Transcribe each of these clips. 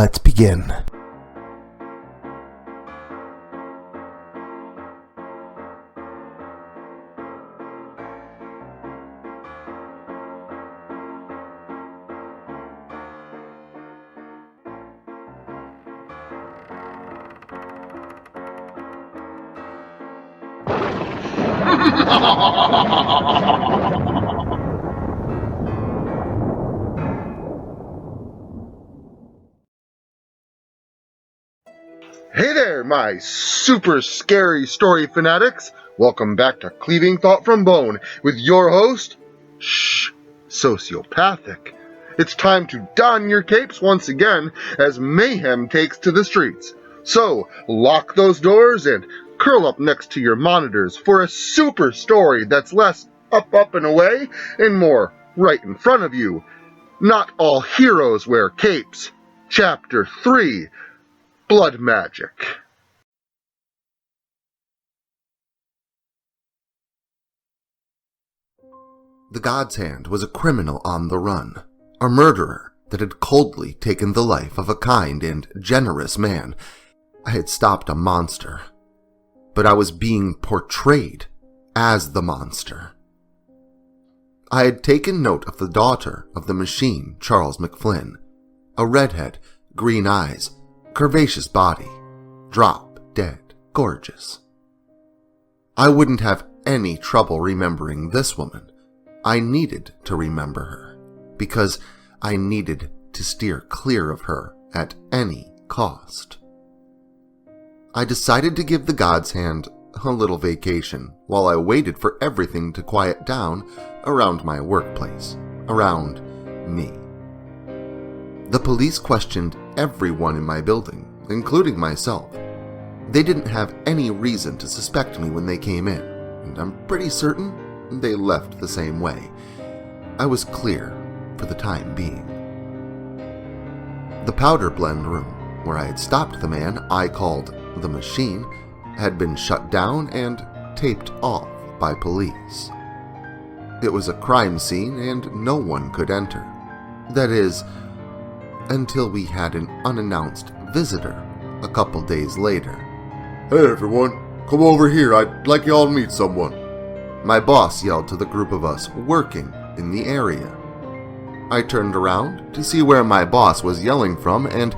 Let's begin. Hey there, my super scary story fanatics! Welcome back to Cleaving Thought from Bone with your host, Sociopathic. It's time to don your capes once again as mayhem takes to the streets. So, lock those doors and curl up next to your monitors for a super story that's less up and away and more right in front of you. Not all heroes wear capes. Chapter 3. Blood Magic. The God's Hand was a criminal on the run, a murderer that had coldly taken the life of a kind and generous man. I had stopped a monster, but I was being portrayed as the monster. I had taken note of the daughter of the machine, Charles McFlynn, a redhead, green eyes, curvaceous body, drop dead gorgeous. I wouldn't have any trouble remembering this woman. I needed to remember her, because I needed to steer clear of her at any cost. I decided to give the God's Hand a little vacation while I waited for everything to quiet down around my workplace, around me. The police questioned everyone in my building, including myself. They didn't have any reason to suspect me when they came in, and I'm pretty certain they left the same way. I was clear for the time being. The powder blend room, where I had stopped the man I called the Machine, had been shut down and taped off by police. It was a crime scene and no one could enter. That is, until we had an unannounced visitor a couple days later. Hey everyone, come over here, I'd like y'all to meet someone. My boss yelled to the group of us working in the area. I turned around to see where my boss was yelling from, and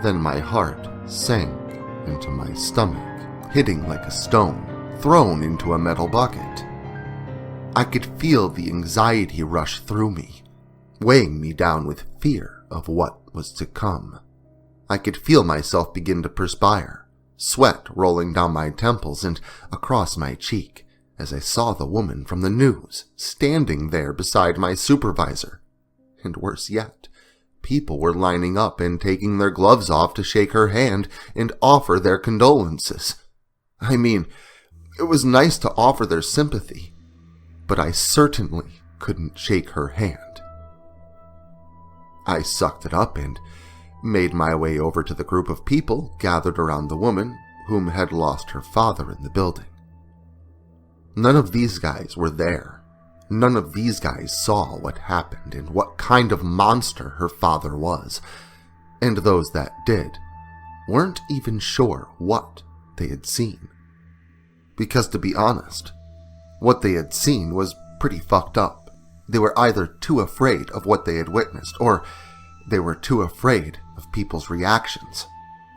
then my heart sank into my stomach, hitting like a stone thrown into a metal bucket. I could feel the anxiety rush through me, weighing me down with fear of what was to come. I could feel myself begin to perspire, sweat rolling down my temples and across my cheek as I saw the woman from the news standing there beside my supervisor. And worse yet, people were lining up and taking their gloves off to shake her hand and offer their condolences. I mean, it was nice to offer their sympathy, but I certainly couldn't shake her hand. I sucked it up and made my way over to the group of people gathered around the woman whom had lost her father in the building. None of these guys were there. None of these guys saw what happened and what kind of monster her father was. And those that did weren't even sure what they had seen. Because to be honest, what they had seen was pretty fucked up. They were either too afraid of what they had witnessed, or they were too afraid of people's reactions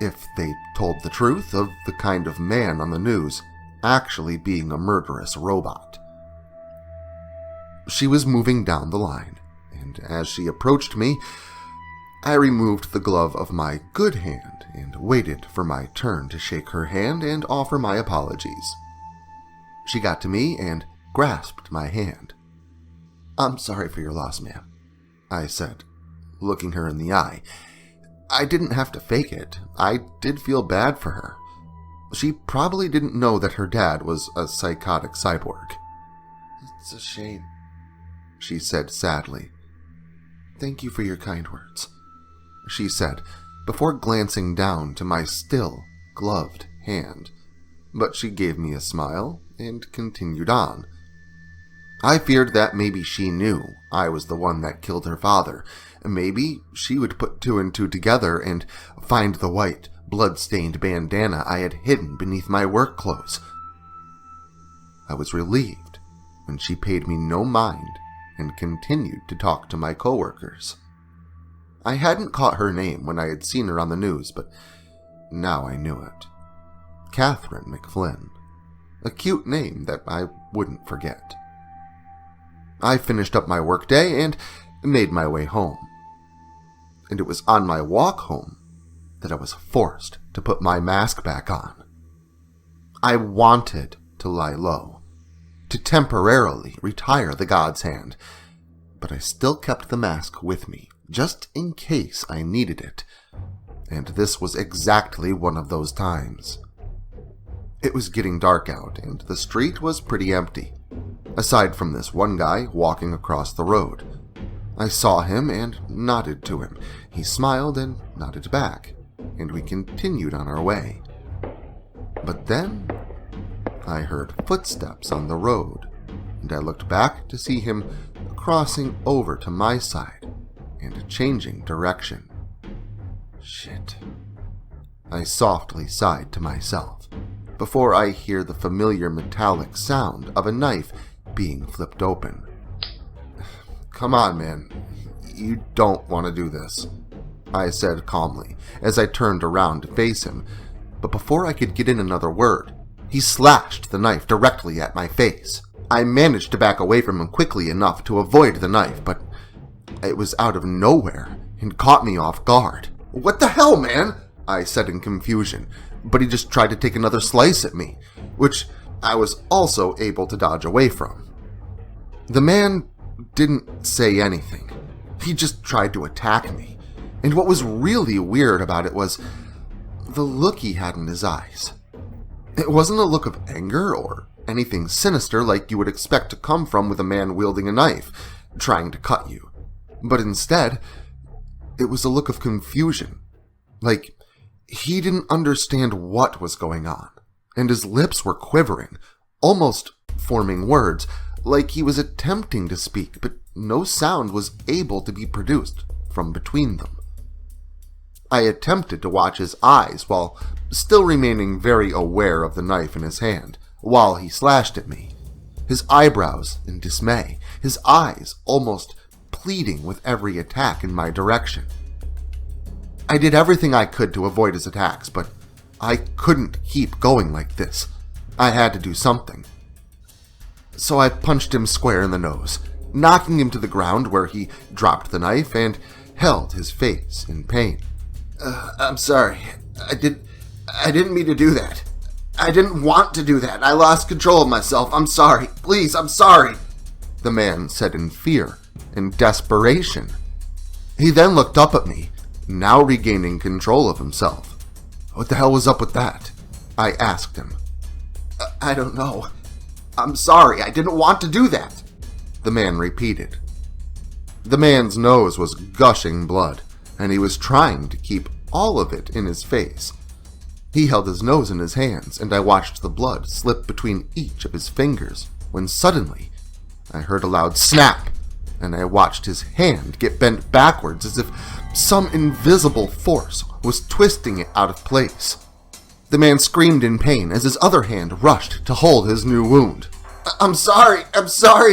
if they told the truth of the kind of man on the news actually being a murderous robot. She was moving down the line, and as she approached me, I removed the glove of my good hand and waited for my turn to shake her hand and offer my apologies. She got to me and grasped my hand. "I'm sorry for your loss, ma'am," I said, looking her in the eye. I didn't have to fake it. I did feel bad for her. She probably didn't know that her dad was a psychotic cyborg. "It's a shame," she said sadly. "Thank you for your kind words," she said, before glancing down to my still gloved hand. But she gave me a smile and continued on. I feared that maybe she knew I was the one that killed her father. Maybe she would put two and two together and find the white, blood-stained bandana I had hidden beneath my work clothes. I was relieved when she paid me no mind and continued to talk to my coworkers. I hadn't caught her name when I had seen her on the news, but now I knew it. Catherine McFlynn. A cute name that I wouldn't forget. I finished up my workday and made my way home. And it was on my walk home that I was forced to put my mask back on. I wanted to lie low, to temporarily retire the God's Hand, but I still kept the mask with me, just in case I needed it, and this was exactly one of those times. It was getting dark out, and the street was pretty empty, aside from this one guy walking across the road. I saw him and nodded to him. He smiled and nodded back, and we continued on our way. But then I heard footsteps on the road, and I looked back to see him crossing over to my side and changing direction. Shit. I softly sighed to myself before I hear the familiar metallic sound of a knife being flipped open. Come on, man. You don't want to do this, I said calmly as I turned around to face him, but before I could get in another word, he slashed the knife directly at my face. I managed to back away from him quickly enough to avoid the knife, but it was out of nowhere and caught me off guard. What the hell, man? I said in confusion, but he just tried to take another slice at me, which I was also able to dodge away from. The man didn't say anything. He just tried to attack me, and what was really weird about it was the look he had in his eyes. It wasn't a look of anger or anything sinister like you would expect to come from with a man wielding a knife, trying to cut you. But instead, it was a look of confusion. Like, he didn't understand what was going on, and his lips were quivering, almost forming words, like he was attempting to speak, but no sound was able to be produced from between them. I attempted to watch his eyes while still remaining very aware of the knife in his hand, while he slashed at me, his eyebrows in dismay, his eyes almost pleading with every attack in my direction. I did everything I could to avoid his attacks, but I couldn't keep going like this. I had to do something. So I punched him square in the nose, knocking him to the ground where he dropped the knife and held his face in pain. I'm sorry. I didn't mean to do that. I didn't want to do that. I lost control of myself. I'm sorry. Please, I'm sorry, the man said in fear and desperation. He then looked up at me, now regaining control of himself. What the hell was up with that? I asked him. I don't know. I'm sorry. I didn't want to do that, the man repeated. The man's nose was gushing blood, and he was trying to keep all of it in his face. He held his nose in his hands, and I watched the blood slip between each of his fingers, when suddenly I heard a loud snap, and I watched his hand get bent backwards as if some invisible force was twisting it out of place. The man screamed in pain as his other hand rushed to hold his new wound. I'm sorry,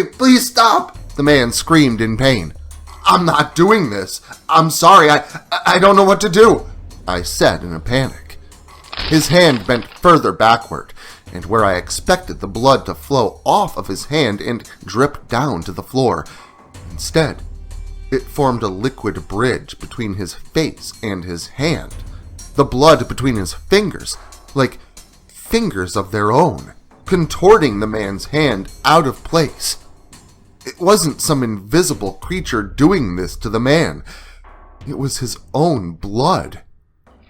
please stop, the man screamed in pain. I'm not doing this. I'm sorry, I don't know what to do, I said in a panic. His hand bent further backward, and where I expected the blood to flow off of his hand and drip down to the floor, instead, it formed a liquid bridge between his face and his hand. The blood between his fingers, like fingers of their own, contorting the man's hand out of place. It wasn't some invisible creature doing this to the man. It was his own blood.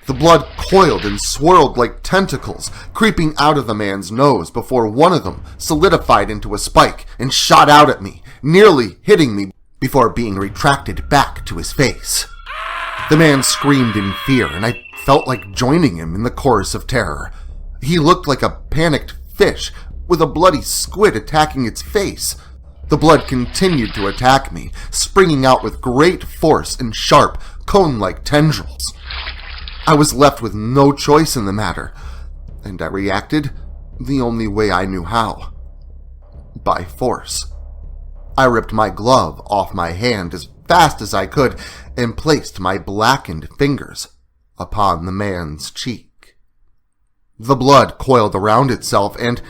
The blood coiled and swirled like tentacles, creeping out of the man's nose before one of them solidified into a spike and shot out at me, nearly hitting me before being retracted back to his face. The man screamed in fear, and I felt like joining him in the chorus of terror. He looked like a panicked fish with a bloody squid attacking its face. The blood continued to attack me, springing out with great force and sharp, cone-like tendrils. I was left with no choice in the matter, and I reacted the only way I knew how: by force. I ripped my glove off my hand as fast as I could and placed my blackened fingers upon the man's cheek. The blood coiled around itself and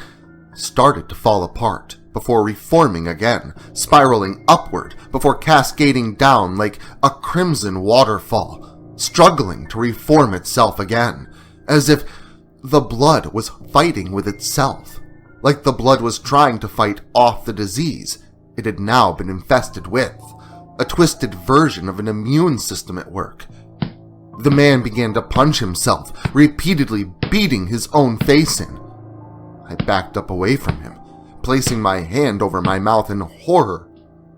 started to fall apart before reforming again, spiraling upward before cascading down like a crimson waterfall, struggling to reform itself again, as if the blood was fighting with itself, like the blood was trying to fight off the disease it had now been infested with, a twisted version of an immune system at work. The man began to punch himself, repeatedly beating his own face in. I backed up away from him, placing my hand over my mouth in horror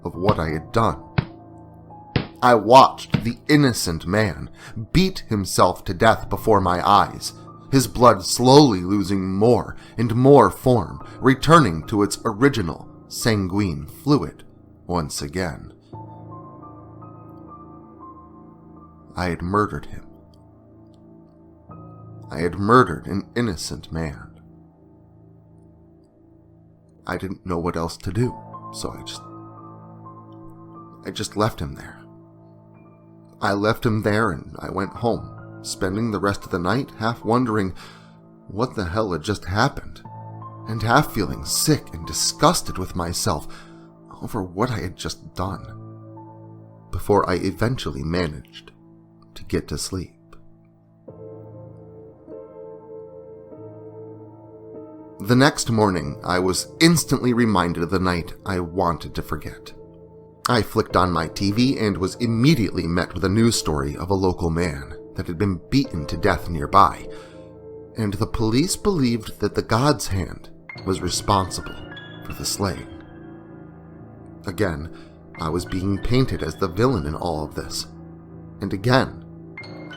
of what I had done. I watched the innocent man beat himself to death before my eyes, his blood slowly losing more and more form, returning to its original sanguine fluid once again. I had murdered him. I had murdered an innocent man. I didn't know what else to do, so I just left him there. I left him there and I went home, spending the rest of the night half wondering what the hell had just happened, and half feeling sick and disgusted with myself over what I had just done, before I eventually managed to get to sleep. The next morning, I was instantly reminded of the night I wanted to forget. I flicked on my TV and was immediately met with a news story of a local man that had been beaten to death nearby, and the police believed that the God's hand was responsible for the slaying. Again, I was being painted as the villain in all of this, and again,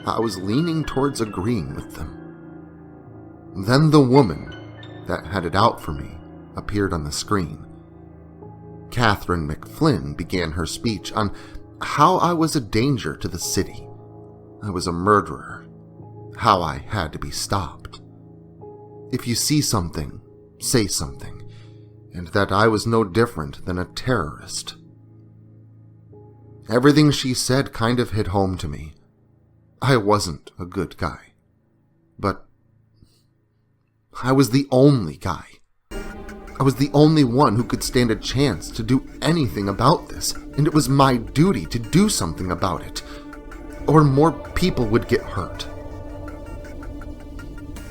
I was leaning towards agreeing with them. Then the woman that had it out for me appeared on the screen. Catherine McFlynn began her speech on how I was a danger to the city. I was a murderer. How I had to be stopped. If you see something, say something, and that I was no different than a terrorist. Everything she said kind of hit home to me. I wasn't a good guy, but I was the only guy. I was the only one who could stand a chance to do anything about this, and it was my duty to do something about it, or more people would get hurt.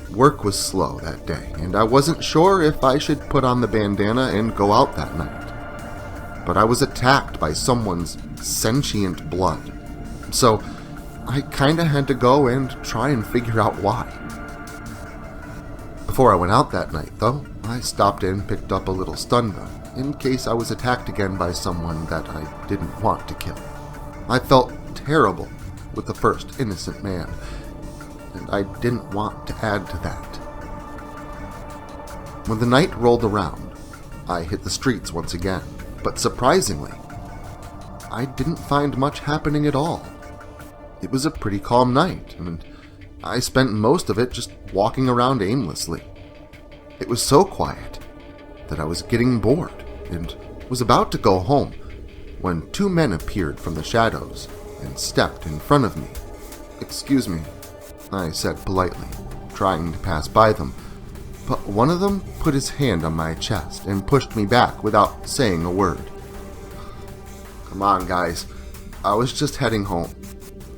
Work was slow that day, and I wasn't sure if I should put on the bandana and go out that night. But I was attacked by someone's sentient blood, so I kinda had to go and try and figure out why. Before I went out that night, though, I stopped in and picked up a little stun gun, in case I was attacked again by someone that I didn't want to kill. I felt terrible with the first innocent man, and I didn't want to add to that. When the night rolled around, I hit the streets once again, but surprisingly, I didn't find much happening at all. It was a pretty calm night, and I spent most of it just walking around aimlessly. It was so quiet that I was getting bored and was about to go home when two men appeared from the shadows and stepped in front of me. "Excuse me," I said politely, trying to pass by them, but one of them put his hand on my chest and pushed me back without saying a word. "Come on, guys. I was just heading home.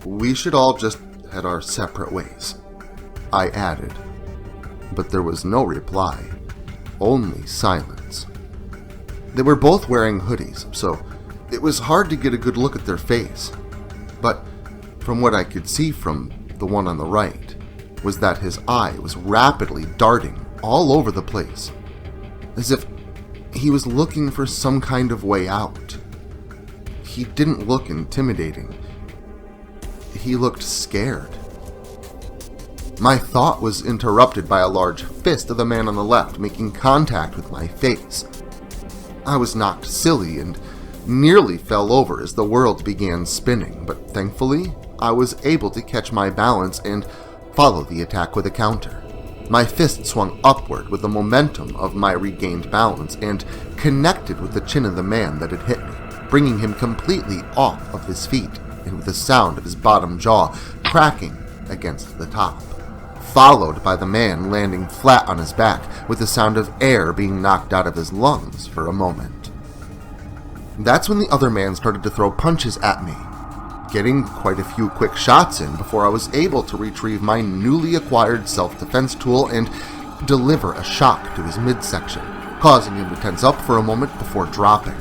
We should all just head our separate ways," I added, but there was no reply, only silence. They were both wearing hoodies, so it was hard to get a good look at their face, but from what I could see from the one on the right was that his eye was rapidly darting all over the place, as if he was looking for some kind of way out. He didn't look intimidating. He looked scared. My thought was interrupted by a large fist of the man on the left making contact with my face. I was knocked silly and nearly fell over as the world began spinning, but thankfully, I was able to catch my balance and follow the attack with a counter. My fist swung upward with the momentum of my regained balance and connected with the chin of the man that had hit me, bringing him completely off of his feet and with the sound of his bottom jaw cracking against the top, followed by the man landing flat on his back with the sound of air being knocked out of his lungs for a moment. That's when the other man started to throw punches at me, getting quite a few quick shots in before I was able to retrieve my newly acquired self-defense tool and deliver a shock to his midsection, causing him to tense up for a moment before dropping.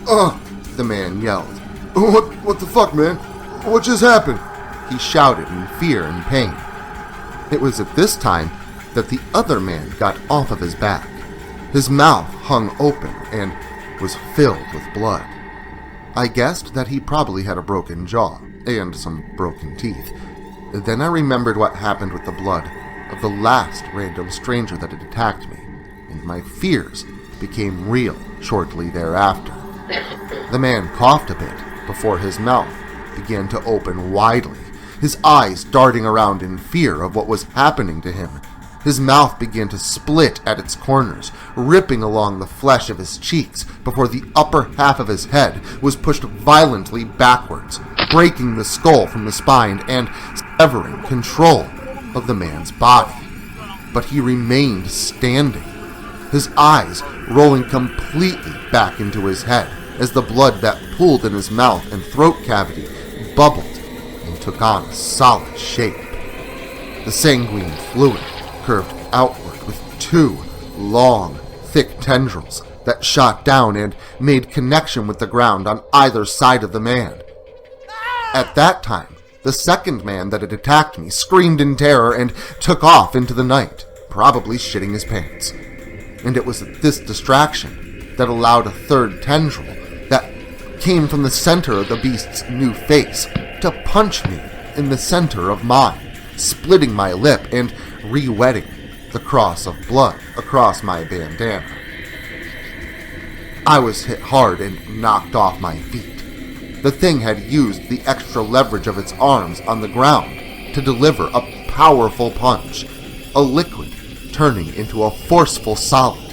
"Ugh!" the man yelled. What the fuck, man? What just happened?" he shouted in fear and pain. It was at this time that the other man got off of his back. His mouth hung open and was filled with blood. I guessed that he probably had a broken jaw and some broken teeth. Then I remembered what happened with the blood of the last random stranger that had attacked me, and my fears became real shortly thereafter. The man coughed a bit before his mouth began to open widely, his eyes darting around in fear of what was happening to him. His mouth began to split at its corners, ripping along the flesh of his cheeks before the upper half of his head was pushed violently backwards, breaking the skull from the spine and severing control of the man's body. But he remained standing, his eyes rolling completely back into his head as the blood that pooled in his mouth and throat cavity bubbled and took on a solid shape. The sanguine fluid curved outward with two long, thick tendrils that shot down and made connection with the ground on either side of the man. At that time, the second man that had attacked me screamed in terror and took off into the night, probably shitting his pants. And it was this distraction that allowed a third tendril that came from the center of the beast's new face to punch me in the center of mine, splitting my lip and re-wetting the cross of blood across my bandana. I was hit hard and knocked off my feet. The thing had used the extra leverage of its arms on the ground to deliver a powerful punch, a liquid turning into a forceful solid.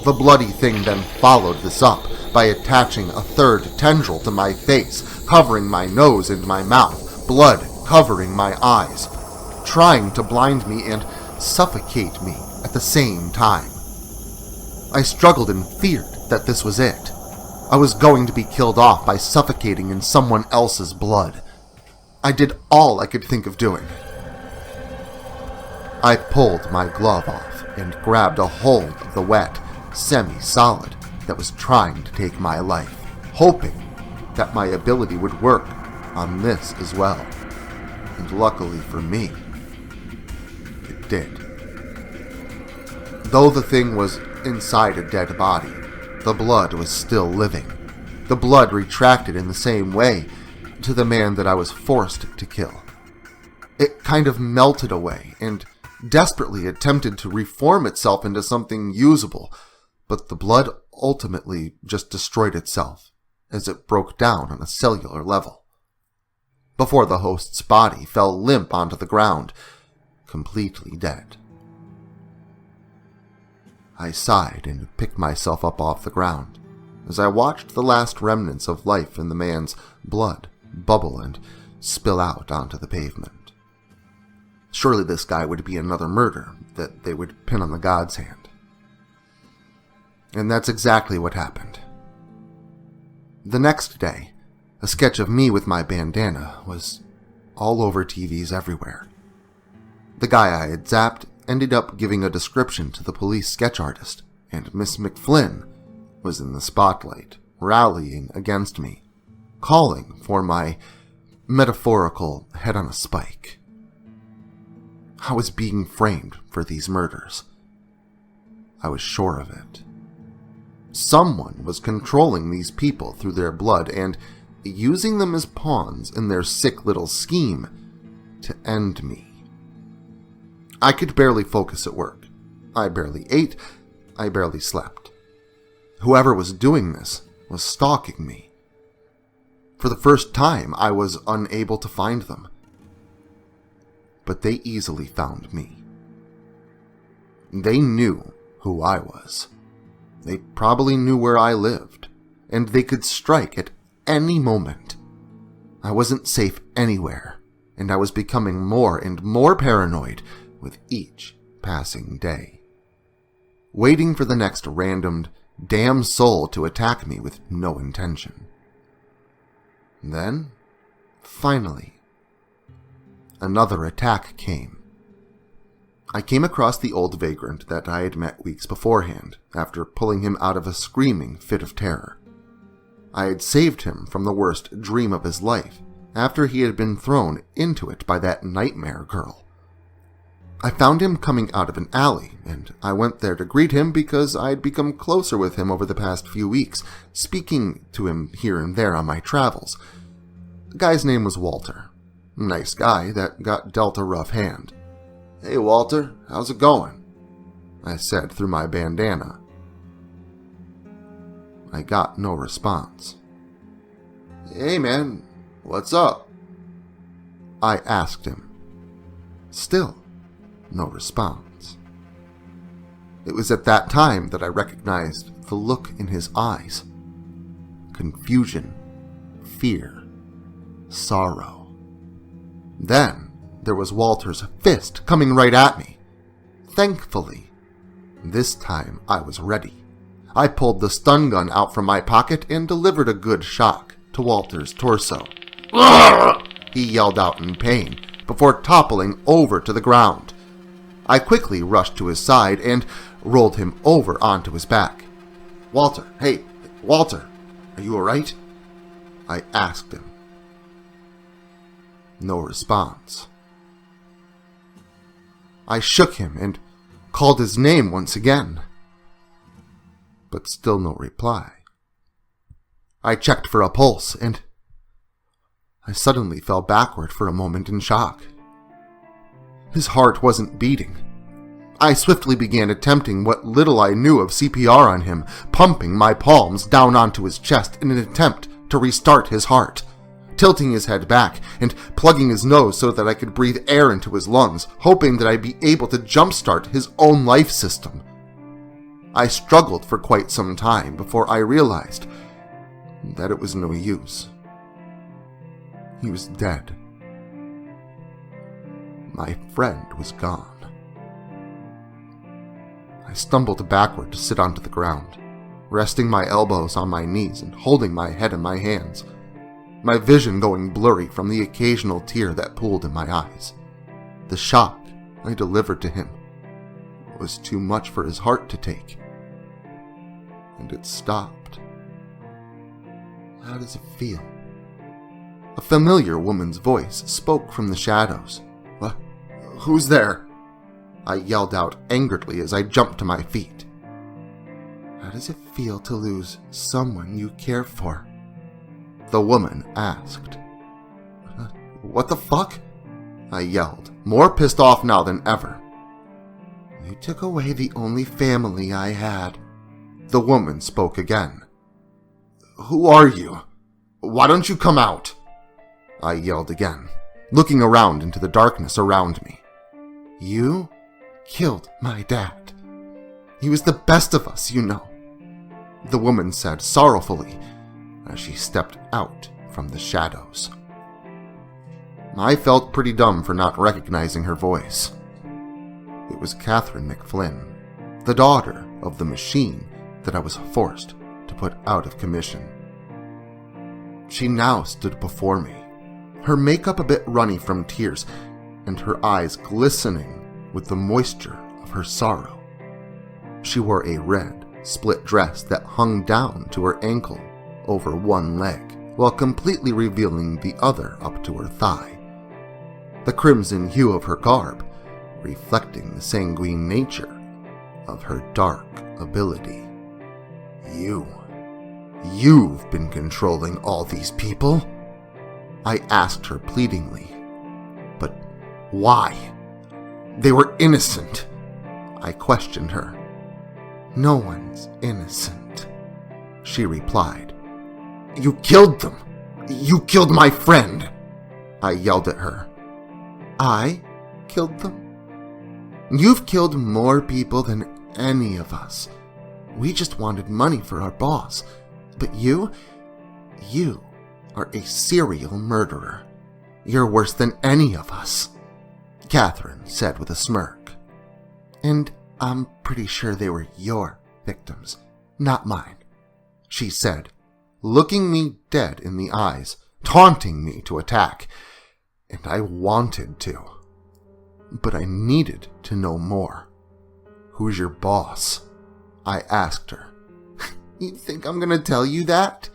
The bloody thing then followed this up by attaching a third tendril to my face, covering my nose and my mouth, blood covering my eyes, trying to blind me and suffocate me at the same time. I struggled and feared that this was it. I was going to be killed off by suffocating in someone else's blood. I did all I could think of doing. I pulled my glove off and grabbed a hold of the wet, semi-solid that was trying to take my life, hoping that my ability would work on this as well. And luckily for me, it did. Though the thing was inside a dead body, the blood was still living. The blood retracted in the same way to the man that I was forced to kill. It kind of melted away and desperately attempted to reform itself into something usable, but the blood ultimately just destroyed itself as it broke down on a cellular level, before the host's body fell limp onto the ground, completely dead. I sighed and picked myself up off the ground as I watched the last remnants of life in the man's blood bubble and spill out onto the pavement. Surely this guy would be another murder that they would pin on the God's hand. And that's exactly what happened. The next day, a sketch of me with my bandana was all over TVs everywhere. The guy I had zapped ended up giving a description to the police sketch artist, and Miss McFlynn was in the spotlight, rallying against me, calling for my metaphorical head on a spike. I was being framed for these murders. I was sure of it. Someone was controlling these people through their blood and using them as pawns in their sick little scheme to end me. I could barely focus at work. I barely ate. I barely slept. Whoever was doing this was stalking me. For the first time, I was unable to find them. But they easily found me. They knew who I was. They probably knew where I lived, and they could strike at any moment. I wasn't safe anywhere, and I was becoming more and more paranoid with each passing day. Waiting for the next random damn soul to attack me with no intention. Then, finally, another attack came. I came across the old vagrant that I had met weeks beforehand, after pulling him out of a screaming fit of terror. I had saved him from the worst dream of his life, after he had been thrown into it by that nightmare girl. I found him coming out of an alley, and I went there to greet him because I had become closer with him over the past few weeks, speaking to him here and there on my travels. The guy's name was Walter. Nice guy that got dealt a rough hand. "Hey, Walter, how's it going?" I said through my bandana. I got no response. "Hey, man, what's up?" I asked him. Still, no response. It was at that time that I recognized the look in his eyes. Confusion, fear, sorrow. Then there was Walter's fist coming right at me. Thankfully, this time I was ready. I pulled the stun gun out from my pocket and delivered a good shock to Walter's torso. "Ugh!" he yelled out in pain before toppling over to the ground. I quickly rushed to his side and rolled him over onto his back. "Walter, hey, Walter, are you alright?" I asked him. No response. I shook him and called his name once again, but still no reply. I checked for a pulse, and I suddenly fell backward for a moment in shock. His heart wasn't beating. I swiftly began attempting what little I knew of CPR on him, pumping my palms down onto his chest in an attempt to restart his heart, tilting his head back and plugging his nose so that I could breathe air into his lungs, hoping that I'd be able to jumpstart his own life system. I struggled for quite some time before I realized that it was no use. He was dead. My friend was gone. I stumbled backward to sit onto the ground, resting my elbows on my knees and holding my head in my hands, my vision going blurry from the occasional tear that pooled in my eyes. The shock I delivered to him was too much for his heart to take, and it stopped. "How does it feel?" A familiar woman's voice spoke from the shadows. "What? Who's there?" I yelled out angrily as I jumped to my feet. "How does it feel to lose someone you care for?" the woman asked. "What the fuck?" I yelled, more pissed off now than ever. "You took away the only family I had." The woman spoke again. "Who are you? Why don't you come out?" I yelled again, looking around into the darkness around me. "You killed my dad. He was the best of us, you know," the woman said sorrowfully as she stepped out from the shadows. I felt pretty dumb for not recognizing her voice. It was Catherine McFlynn, the daughter of the machine that I was forced to put out of commission. She now stood before me, her makeup a bit runny from tears, and her eyes glistening with the moisture of her sorrow. She wore a red, split dress that hung down to her ankle over one leg, while completely revealing the other up to her thigh. The crimson hue of her garb reflecting the sanguine nature of her dark ability. You've been controlling all these people?" I asked her pleadingly. "But why? They were innocent," I questioned her. "No one's innocent," she replied. "You killed them! You killed my friend!" I yelled at her. "I killed them? You've killed more people than any of us. We just wanted money for our boss. But you are a serial murderer. You're worse than any of us," Catherine said with a smirk. "And I'm pretty sure they were your victims, not mine," she said, looking me dead in the eyes, taunting me to attack. And I wanted to. But I needed to know more. "Who's your boss?" I asked her. "You think I'm gonna tell you that?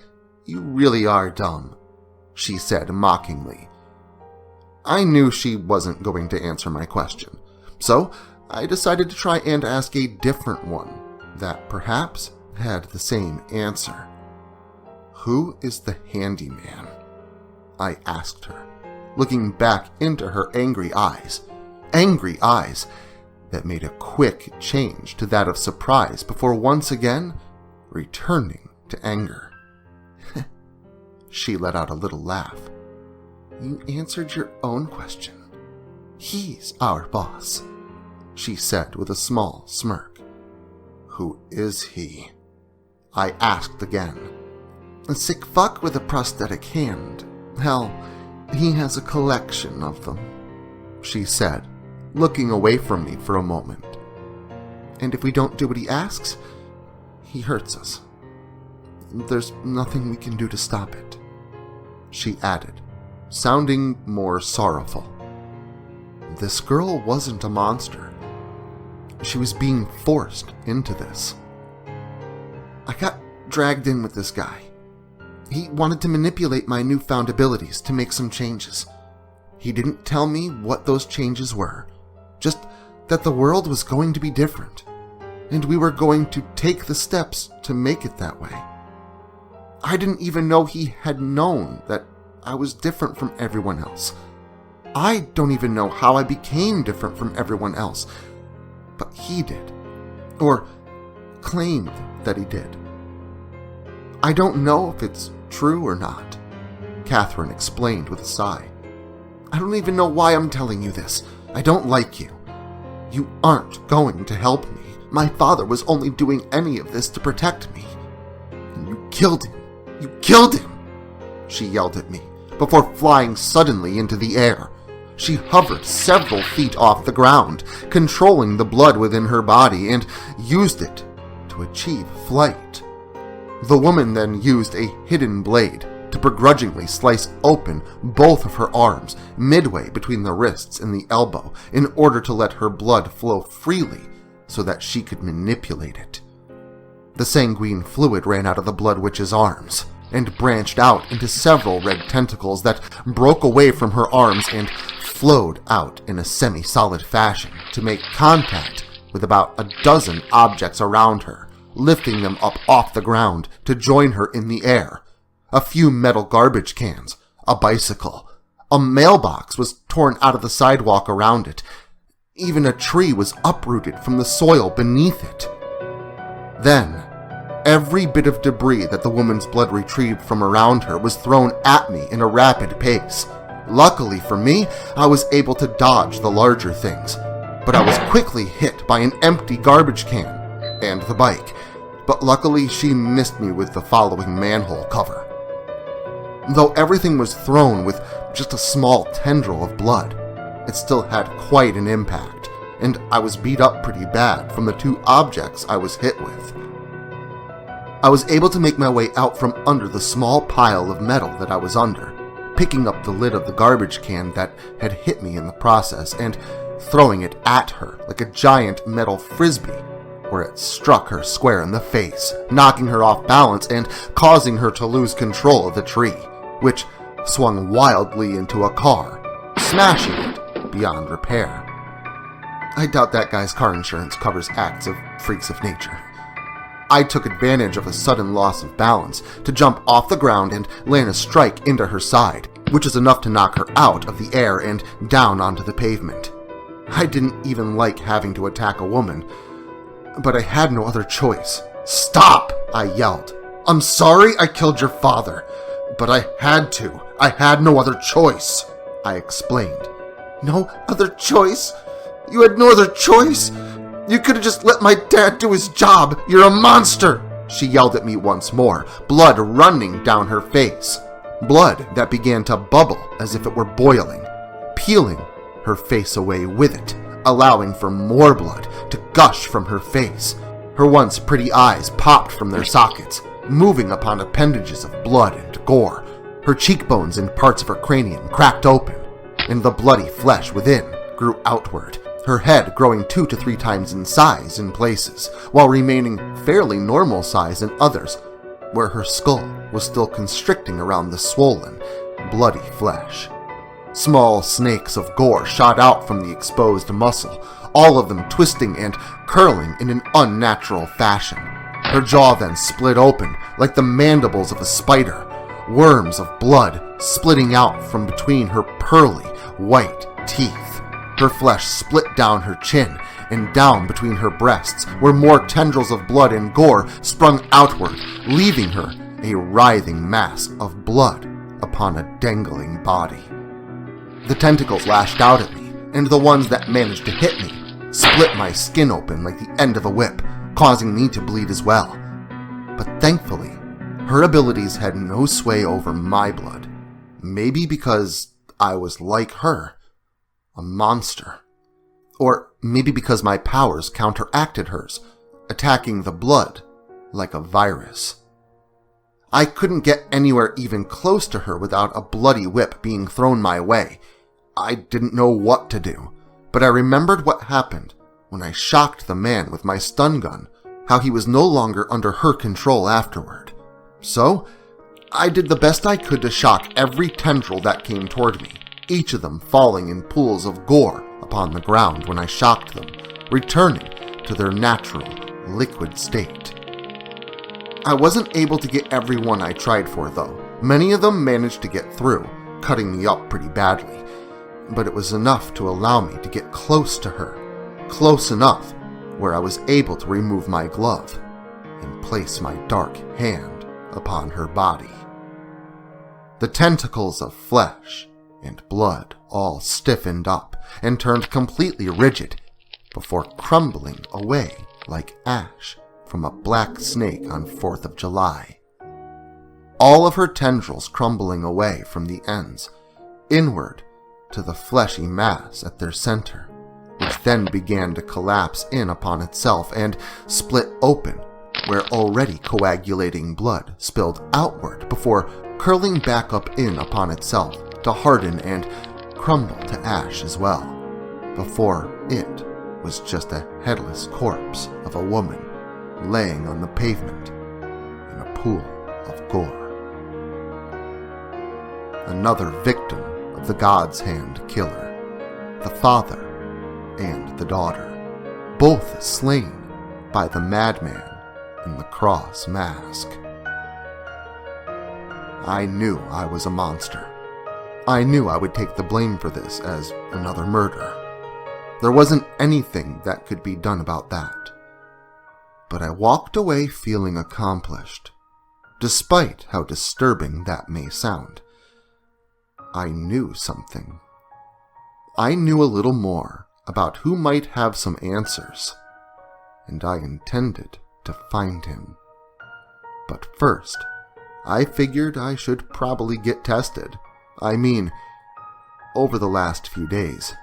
You really are dumb," she said mockingly. I knew she wasn't going to answer my question, so I decided to try and ask a different one that perhaps had the same answer. "Who is the handyman?" I asked her, looking back into her angry eyes that made a quick change to that of surprise before once again returning to anger. She let out a little laugh. "You answered your own question. He's our boss," she said with a small smirk. "Who is he?" I asked again. "A sick fuck with a prosthetic hand. Hell, he has a collection of them," she said, looking away from me for a moment. "And if we don't do what he asks, he hurts us. There's nothing we can do to stop it," she added, sounding more sorrowful. This girl wasn't a monster. She was being forced into this. "I got dragged in with this guy. He wanted to manipulate my newfound abilities to make some changes. He didn't tell me what those changes were, just that the world was going to be different, and we were going to take the steps to make it that way. I didn't even know he had known that I was different from everyone else. I don't even know how I became different from everyone else, but he did, or claimed that he did. I don't know if it's true or not," Catherine explained with a sigh. "I don't even know why I'm telling you this. I don't like you. You aren't going to help me. My father was only doing any of this to protect me. And you killed him. You killed him!" she yelled at me, before flying suddenly into the air. She hovered several feet off the ground, controlling the blood within her body, and used it to achieve flight. The woman then used a hidden blade to begrudgingly slice open both of her arms midway between the wrists and the elbow in order to let her blood flow freely so that she could manipulate it. The sanguine fluid ran out of the Blood Witch's arms and branched out into several red tentacles that broke away from her arms and flowed out in a semi-solid fashion to make contact with about a dozen objects around her, lifting them up off the ground to join her in the air. A few metal garbage cans, a bicycle, a mailbox was torn out of the sidewalk around it. Even a tree was uprooted from the soil beneath it. Then, every bit of debris that the woman's blood retrieved from around her was thrown at me in a rapid pace. Luckily for me, I was able to dodge the larger things, but I was quickly hit by an empty garbage can and the bike. But luckily, she missed me with the following manhole cover. Though everything was thrown with just a small tendril of blood, it still had quite an impact, and I was beat up pretty bad from the two objects I was hit with. I was able to make my way out from under the small pile of metal that I was under, picking up the lid of the garbage can that had hit me in the process and throwing it at her like a giant metal frisbee, where it struck her square in the face, knocking her off balance and causing her to lose control of the tree, which swung wildly into a car, smashing it beyond repair. I doubt that guy's car insurance covers acts of freaks of nature. I took advantage of a sudden loss of balance to jump off the ground and land a strike into her side, which is enough to knock her out of the air and down onto the pavement. I didn't even like having to attack a woman, but I had no other choice. "Stop!" I yelled, I'm sorry I killed your father, but I had to. I had no other choice, I explained. No other choice? You had no other choice? You could have just let my dad do his job. You're a monster, she yelled at me once more, blood running down her face. Blood that began to bubble as if it were boiling, peeling her face away with it, allowing for more blood to gush from her face. Her once pretty eyes popped from their sockets, moving upon appendages of blood and gore. Her cheekbones and parts of her cranium cracked open, and the bloody flesh within grew outward, her head growing 2 to 3 times in size in places, while remaining fairly normal size in others, where her skull was still constricting around the swollen, bloody flesh. Small snakes of gore shot out from the exposed muscle, all of them twisting and curling in an unnatural fashion. Her jaw then split open like the mandibles of a spider, worms of blood splitting out from between her pearly, white teeth. Her flesh split down her chin and down between her breasts, where more tendrils of blood and gore sprung outward, leaving her a writhing mass of blood upon a dangling body. The tentacles lashed out at me, and the ones that managed to hit me split my skin open like the end of a whip, causing me to bleed as well. But thankfully, her abilities had no sway over my blood. Maybe because I was like her, a monster. Or maybe because my powers counteracted hers, attacking the blood like a virus. I couldn't get anywhere even close to her without a bloody whip being thrown my way. I didn't know what to do, but I remembered what happened when I shocked the man with my stun gun, how he was no longer under her control afterward. So, I did the best I could to shock every tendril that came toward me, each of them falling in pools of gore upon the ground when I shocked them, returning to their natural, liquid state. I wasn't able to get every one I tried for, though. Many of them managed to get through, cutting me up pretty badly, but it was enough to allow me to get close to her, close enough where I was able to remove my glove and place my dark hand upon her body. The tentacles of flesh and blood all stiffened up and turned completely rigid before crumbling away like ash from a black snake on 4th of July. All of her tendrils crumbling away from the ends, inward to the fleshy mass at their center, which then began to collapse in upon itself and split open, where already coagulating blood spilled outward before curling back up in upon itself to harden and crumble to ash as well, before it was just a headless corpse of a woman laying on the pavement in a pool of gore. Another victim of the God's Hand killer, the father and the daughter, both slain by the madman in the cross mask. I knew I was a monster. I knew I would take the blame for this as another murder. There wasn't anything that could be done about that. But I walked away feeling accomplished, despite how disturbing that may sound. I knew something. I knew a little more about who might have some answers, and I intended to find him. But first, I figured I should probably get tested. I mean, over the last few days,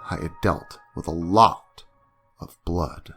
I had dealt with a lot of blood.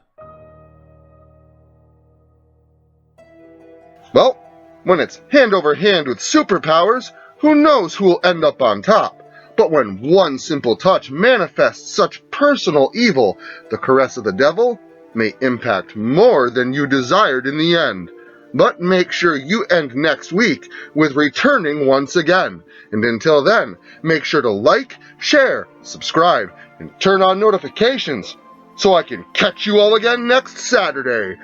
Well, when it's hand over hand with superpowers, who knows who will end up on top? But when one simple touch manifests such personal evil, the caress of the devil may impact more than you desired in the end. But make sure you end next week with returning once again. And until then, make sure to like, share, subscribe, and turn on notifications so I can catch you all again next Saturday.